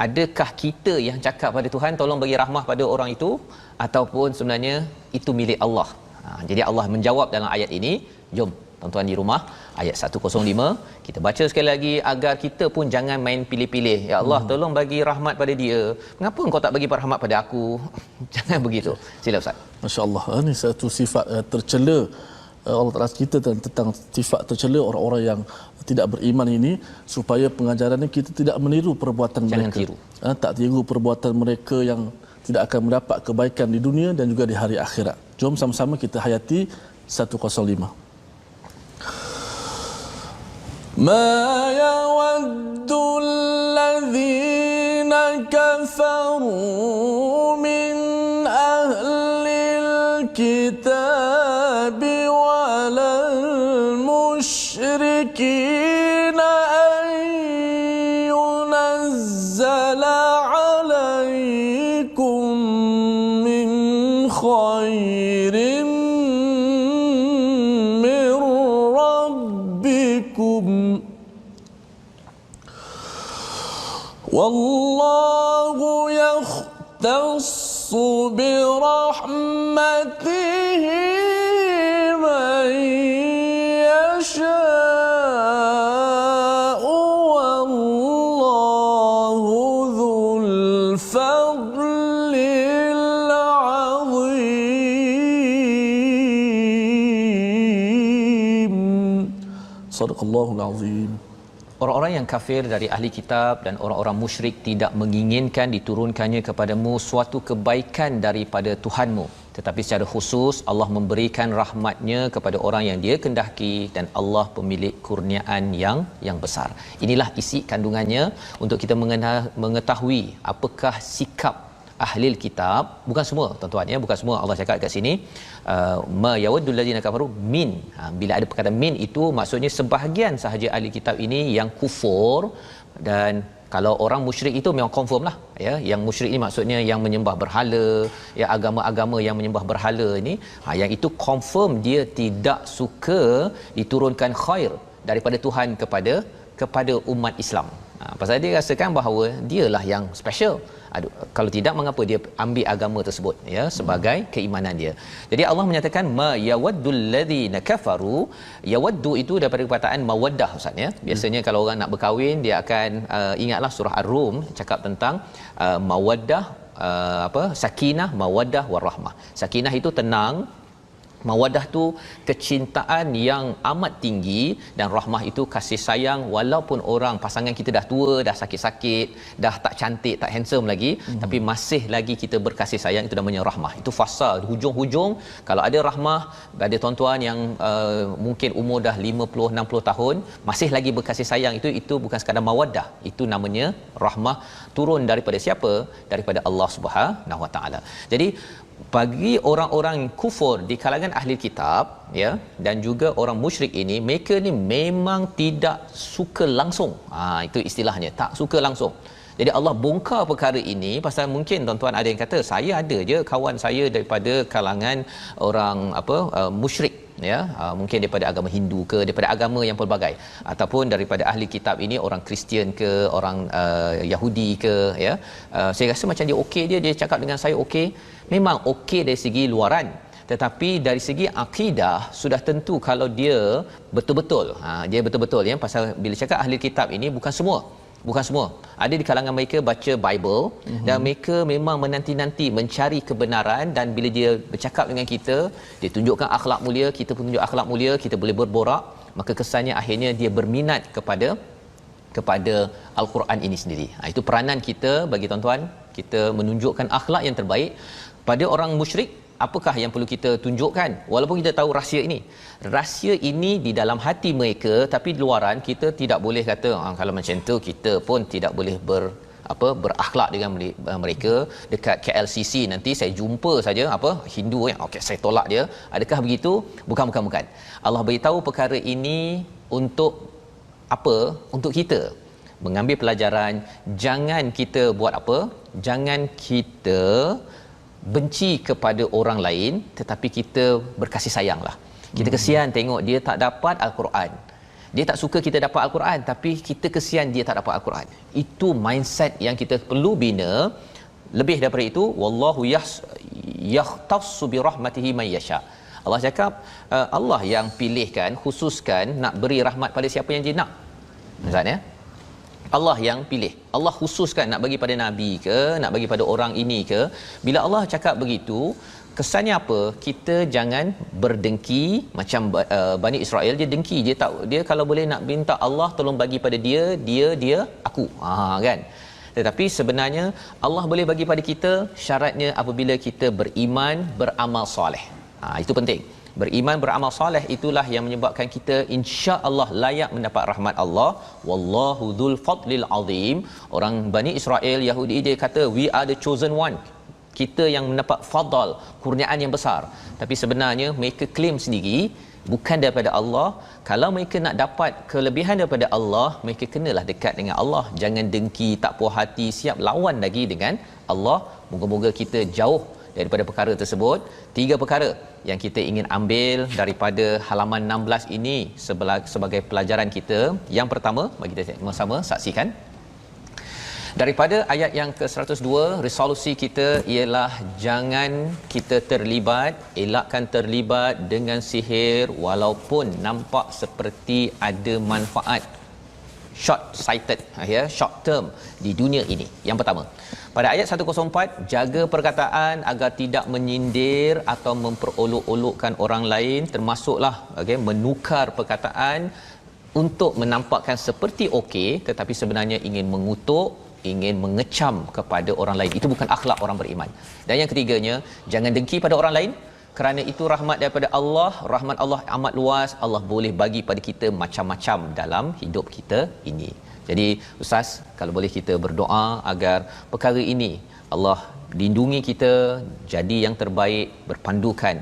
Adakah kita yang cakap pada Tuhan tolong bagi rahmah pada orang itu, ataupun sebenarnya itu milik Allah? Jadi Allah menjawab dalam ayat ini. Jom tuan-tuan di rumah, ayat 105 kita baca sekali lagi agar kita pun jangan main pilih-pilih. Ya Allah, tolong bagi rahmat pada dia, mengapa engkau tak bagi rahmat pada aku? Jangan begitu. Sila ustaz. Masya-Allah, ini satu sifat tercela Allah Taala kita tentang sifat tercela orang-orang yang tidak beriman ini, supaya pengajarannya kita tidak meniru perbuatan Jangan mereka. tiru. Tak tiru perbuatan mereka yang tidak akan mendapat kebaikan di dunia dan juga di hari akhirat. Jom sama-sama kita hayati 105. Ma yawaddu alladhina kafaru min ahlil kitab walal musyrikin an yunazzala alaykum min khairin min rabbikum wallahu yakhtassu birahmatihi man yasha'u wallahu dhul fadlil azim. Sadaqallahul azim. Orang-orang yang kafir dari ahli kitab dan orang-orang musyrik tidak menginginkan diturunkannya kepadamu suatu kebaikan daripada Tuhanmu, tetapi secara khusus Allah memberikan rahmatnya kepada orang yang dia kehendaki, dan Allah pemilik kurniaan yang besar. Inilah isi kandungannya untuk kita mengetahui apakah sikap ahli kitab. Bukan semua tuan-tuan, ya, bukan semua. Allah cakap kat sini ma yawaddul ladzina kafaru min. Bila ada perkataan min itu maksudnya sebahagian sahaja ahli kitab ini yang kufur. Dan kalau orang musyrik itu memang confirm lah, ya. Yang musyrik ini maksudnya yang menyembah berhala, ya, agama-agama yang menyembah berhala ini, yang itu confirm dia tidak suka diturunkan khair daripada Tuhan kepada umat Islam. Pasal dia rasakan bahawa dialah yang special. Kalau tidak, mengapa dia ambil agama tersebut, ya, sebagai keimanan dia. Jadi Allah menyatakan ma yawaddul ladzina kafaru. Yawaddu itu daripada perkataan mawaddah, ustaz, ya. Biasanya kalau orang nak berkahwin, dia akan ingatlah surah Ar-Rum cakap tentang mawaddah, sakinah, mawaddah warahmah. Sakinah itu tenang, mawaddah tu kecintaan yang amat tinggi, dan rahmah itu kasih sayang walaupun orang pasangan kita dah tua, dah sakit-sakit, dah tak cantik, tak handsome lagi, tapi masih lagi kita berkasih sayang. Itu namanya rahmah. Itu fasa di hujung-hujung. Kalau ada rahmah, ada tuan-tuan yang mungkin umur dah 50 60 tahun masih lagi berkasih sayang, itu bukan sekadar mawaddah, itu namanya rahmah. Turun daripada siapa? Daripada Allah Subhanahu Wa Taala. Jadi bagi orang-orang kufur di kalangan ahli kitab, ya, dan juga orang musyrik ini, mereka ni memang tidak suka langsung. Itu istilahnya, tak suka langsung. Jadi Allah bongkar perkara ini pasal mungkin tuan-tuan ada yang kata, saya ada je kawan saya daripada kalangan orang musyrik, ya, mungkin daripada agama Hindu ke, daripada agama yang pelbagai, ataupun daripada ahli kitab ini orang Kristian ke, orang Yahudi ke, ya. Saya rasa macam dia okey, dia cakap dengan saya okey. Memang okey dari segi luaran, tetapi dari segi akidah sudah tentu kalau dia betul-betul, dia betul-betul, ya. Pasal bila cakap ahli kitab ini bukan semua. Ada di kalangan mereka baca Bible, dan mereka memang menanti-nanti mencari kebenaran, dan bila dia bercakap dengan kita, dia tunjukkan akhlak mulia, kita pun tunjuk akhlak mulia, kita boleh berborak, maka kesannya akhirnya dia berminat kepada Al-Quran ini sendiri. Itu peranan kita bagi tuan-tuan, kita menunjukkan akhlak yang terbaik pada orang musyrik. Apakah yang perlu kita tunjukkan? Walaupun kita tahu rahsia ini di dalam hati mereka, tapi di luaran kita tidak boleh kata kalau macam tu kita pun tidak boleh berakhlak dengan mereka. Dekat KLCC nanti saya jumpa saja Hindu okey saya tolak dia. Adakah begitu? Bukan. Allah beritahu perkara ini untuk apa? Untuk kita mengambil pelajaran. Jangan kita buat apa? Jangan kita benci kepada orang lain, tetapi kita berkasih sayanglah. Kita kesian tengok dia tak dapat Al-Quran. Dia tak suka kita dapat Al-Quran, tapi kita kesian dia tak dapat Al-Quran. Itu mindset yang kita perlu bina. Lebih daripada itu, wallahu yahtassu bi rahmatihi man yasha. Allah cakap Allah yang pilihkan, khususkan nak beri rahmat pada siapa yang dia nak. Maksudnya Allah yang pilih. Allah khususkan nak bagi pada nabi ke, nak bagi pada orang ini ke. Bila Allah cakap begitu, kesannya apa? Kita jangan berdengki macam Bani Israel. Dia dengki, dia kalau boleh nak minta Allah tolong bagi pada dia aku. Kan? Tetapi sebenarnya Allah boleh bagi pada kita, syaratnya apabila kita beriman, beramal soleh. Itu penting. Beriman, beramal soleh, itulah yang menyebabkan kita insya-Allah layak mendapat rahmat Allah. Wallahu dzul fadlil azim. Orang Bani Israel, Yahudi, dia kata we are the chosen one. Kita yang mendapat fadal, kurniaan yang besar. Tapi sebenarnya mereka claim sendiri bukan daripada Allah. Kalau mereka nak dapat kelebihan daripada Allah, mereka kenalah dekat dengan Allah. Jangan dengki, tak puas hati, siap lawan lagi dengan Allah. Moga-moga kita jauh daripada perkara tersebut. 3 perkara yang kita ingin ambil daripada halaman 16 ini sebagai pelajaran kita. Yang pertama, bagi kita sama-sama saksikan. Daripada ayat yang ke-102, resolusi kita ialah jangan kita terlibat, elakkan terlibat dengan sihir walaupun nampak seperti ada manfaat short sighted, short term di dunia ini. Yang pertama, pada ayat 104, jaga perkataan agar tidak menyindir atau memperolok-olokkan orang lain, termasuklah menukar perkataan untuk menampakkan seperti okey tetapi sebenarnya ingin mengutuk, ingin mengecam kepada orang lain. Itu bukan akhlak orang beriman. Dan yang ketiganya, jangan dengki pada orang lain, kerana itu rahmat daripada Allah. Rahmat Allah amat luas. Allah boleh bagi pada kita macam-macam dalam hidup kita ini. Jadi Ustaz, kalau boleh kita berdoa agar perkara ini Allah lindungi kita jadi yang terbaik berpandukan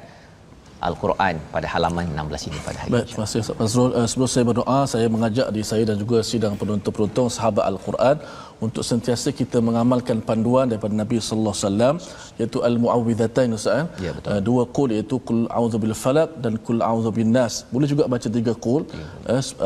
Al-Quran pada halaman 16 ini pada hari ini. Baik, terima kasih Ustaz Fazrul. Sebelum saya berdoa, saya mengajak diri saya dan juga sidang penonton-penonton sahabat Al-Quran untuk sentiasa kita mengamalkan panduan daripada Nabi sallallahu alaihi wasallam, iaitu al-muawwidhatain Ustaz. Ya, betul. 2 qul iaitu qul a'udzu bil falaq dan qul a'udzu bin nas. Boleh juga baca 3 qul.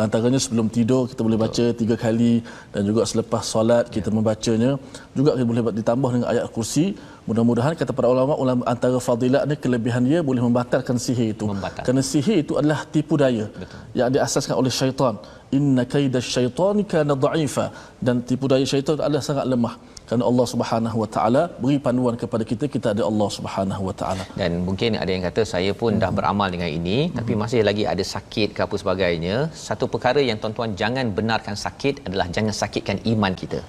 Antaranya sebelum tidur kita boleh baca 3 kali dan juga selepas solat kita membacanya. Juga kita boleh ditambah dengan ayat kursi. Mudah-mudahan kata para ulama antara fadilat ni, kelebihan dia boleh membatalkan sihir itu. Kerana sihir itu adalah tipu daya. Betul. Yang diasaskan oleh syaitan. Inna kaidash syaitani kana dha'ifa, dan tipu daya syaitan adalah sangat lemah. Kerana Allah Subhanahu Wa Taala beri panduan kepada kita, kita ada Allah Subhanahu Wa Taala. Dan mungkin ada yang kata saya pun dah beramal dengan ini tapi masih lagi ada sakit ke apa sebagainya. Satu perkara yang tuan-tuan jangan benarkan sakit adalah jangan sakitkan iman kita.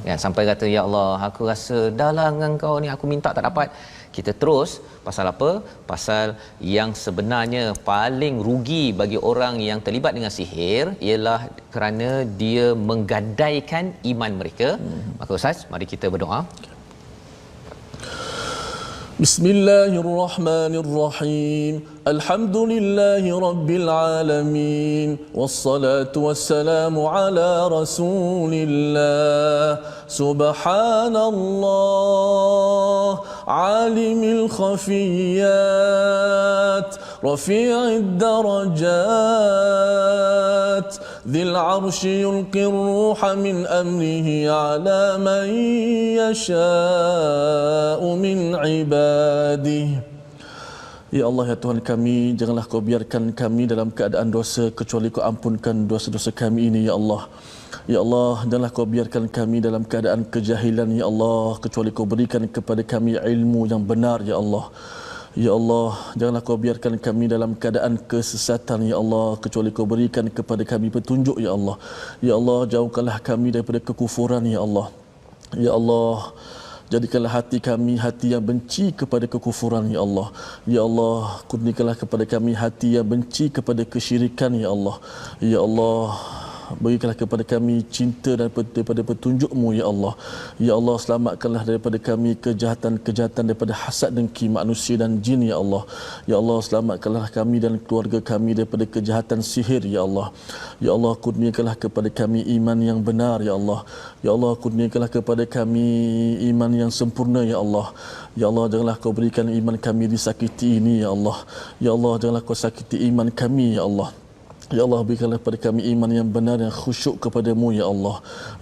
Kan, sampai kata ya Allah, aku rasa dahlah dengan kau ni aku minta tak dapat. Kita terus pasal apa? Pasal yang sebenarnya paling rugi bagi orang yang terlibat dengan sihir ialah kerana dia menggadaikan iman mereka. Maka Ustaz, mari kita berdoa. Bismillahirrahmanirrahim. Alhamdulillahi rabbil alamin. Wassalatu wassalamu ala Rasulillah. Subhanallah, alimil khafiyat, rafi'id darajat, dhil arshi yulqir ruha min amrihi ala man yasha'u min ibadihi. Ya Allah, ya Tuhan kami, janganlah kau biarkan kami dalam keadaan dosa kecuali kau ampunkan dosa-dosa kami ini ya Allah. Ya Allah, janganlah kau biarkan kami dalam keadaan kejahilan ya Allah, kecuali kau berikan kepada kami ilmu yang benar ya Allah. Ya Allah, janganlah kau biarkan kami dalam keadaan kesesatan ya Allah, kecuali kau berikan kepada kami petunjuk ya Allah. Ya Allah, jauhkanlah kami daripada kekufuran ya Allah. Ya Allah, jadikanlah hati kami hati yang benci kepada kekufuran ya Allah. Ya Allah, kurniakanlah kepada kami hati yang benci kepada kesyirikan ya Allah. Ya Allah, berikanlah kepada kami cinta daripada petunjuk-Mu ya Allah. Ya Allah, selamatkanlah daripada kami kejahatan-kejahatan daripada hasad dengki manusia dan jin ya Allah. Ya Allah, selamatkanlah kami dan keluarga kami daripada kejahatan sihir ya Allah. Ya Allah, kurniakanlah kepada kami iman yang benar ya Allah. Ya Allah, kurniakanlah kepada kami iman yang sempurna ya Allah. Ya Allah, janganlah kau berikan iman kami disakiti ini ya Allah. Ya Allah, janganlah kau sakiti iman kami ya Allah. Ya Allah, berikanlah kepada kami iman yang benar, yang khusyuk kepadamu ya Allah.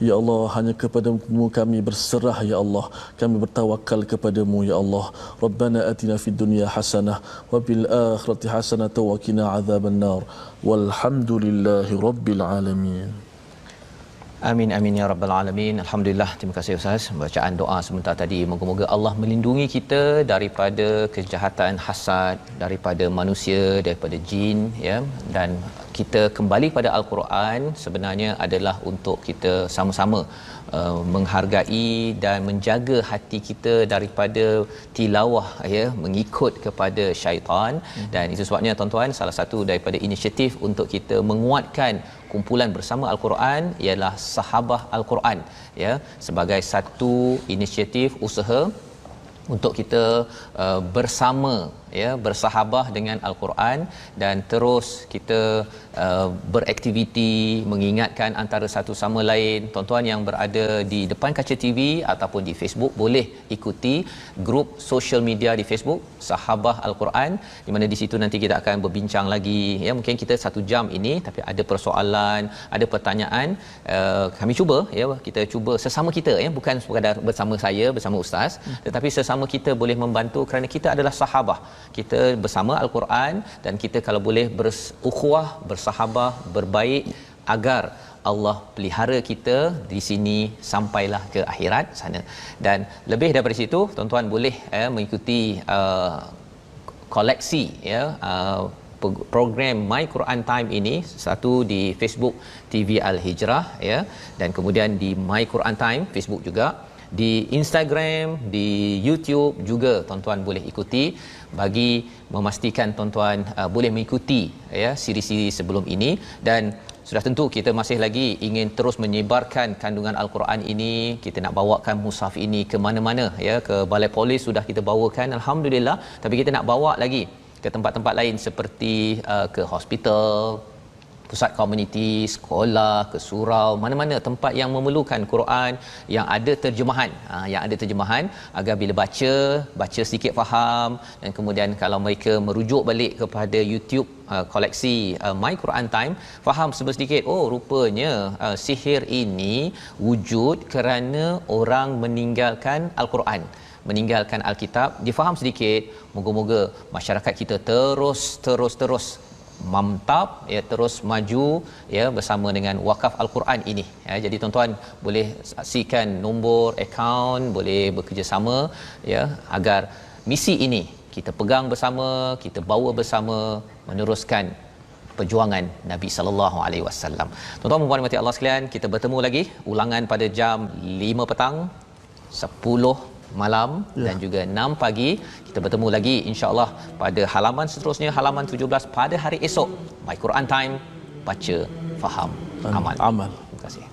Ya Allah, hanya kepadamu kami berserah ya Allah. Kami bertawakal kepadamu ya Allah. Rabbana atina fid dunya hasanah wa bil akhirati hasanah wa qina adzabannar. Walhamdulillahi rabbil alamin. Amin amin ya rabbal alamin. Alhamdulillah, terima kasih Ustaz. Bacaan doa sebentar tadi, moga-moga Allah melindungi kita daripada kejahatan hasad, daripada manusia, daripada jin ya, dan kita kembali pada Al-Quran sebenarnya adalah untuk kita sama-sama menghargai dan menjaga hati kita daripada tilawah ya, mengikut kepada syaitan. Dan itu sebabnya tuan-tuan, salah satu daripada inisiatif untuk kita menguatkan kumpulan bersama Al-Quran ialah Sahabah Al-Quran ya, sebagai satu inisiatif usaha untuk kita bersama ya, bersahabah dengan Al-Quran dan terus kita beraktiviti mengingatkan antara satu sama lain. Tuan-tuan yang berada di depan kaca TV ataupun di Facebook boleh ikuti grup social media di Facebook Sahabah Al-Quran, di mana di situ nanti kita akan berbincang lagi ya, mungkin kita 1 jam ini tapi ada persoalan, ada pertanyaan, kami cuba ya, kita cuba sesama kita ya, bukan sekadar bersama saya, bersama ustaz, tetapi sesama kita boleh membantu kerana kita adalah sahabah. Kita bersama Al-Quran dan kita kalau boleh berukhuwah, bersahabah, berbaik agar Allah pelihara kita di sini sampailah ke akhirat sana. Dan lebih daripada situ, tuan-tuan boleh mengikuti koleksi ya, program My Quran Time ini, satu di Facebook TV Al-Hijrah ya, dan kemudian di My Quran Time Facebook juga, di Instagram, di YouTube juga tuan-tuan boleh ikuti, bagi memastikan tuan-tuan boleh mengikuti ya siri-siri sebelum ini. Dan sudah tentu kita masih lagi ingin terus menyebarkan kandungan Al-Quran ini. Kita nak bawakan mushaf ini ke mana-mana ya, ke balai polis sudah kita bawakan alhamdulillah, tapi kita nak bawa lagi ke tempat-tempat lain seperti ke hospital, pusat komuniti, sekolah, ke surau, mana-mana tempat yang memerlukan Quran yang ada terjemahan, agar bila baca sedikit faham, dan kemudian kalau mereka merujuk balik kepada YouTube koleksi My Quran Time, faham sedikit, oh rupanya sihir ini wujud kerana orang meninggalkan Al-Quran, meninggalkan Alkitab. Difaham sedikit, moga-moga masyarakat kita terus mantap ya, terus maju ya bersama dengan wakaf Al-Quran ini ya. Jadi tuan-tuan boleh saksikan nombor akaun, boleh bekerjasama ya, agar misi ini kita pegang bersama, kita bawa bersama, meneruskan perjuangan Nabi sallallahu alaihi wasallam. Tuan-tuan dan puan-puan Allah sekalian, kita bertemu lagi ulangan pada jam 5 petang, 10 malam dan juga 6 pagi. Kita bertemu lagi insya-Allah pada halaman seterusnya, halaman 17 pada hari esok. My Quran Time, baca, faham, amal. Terima kasih.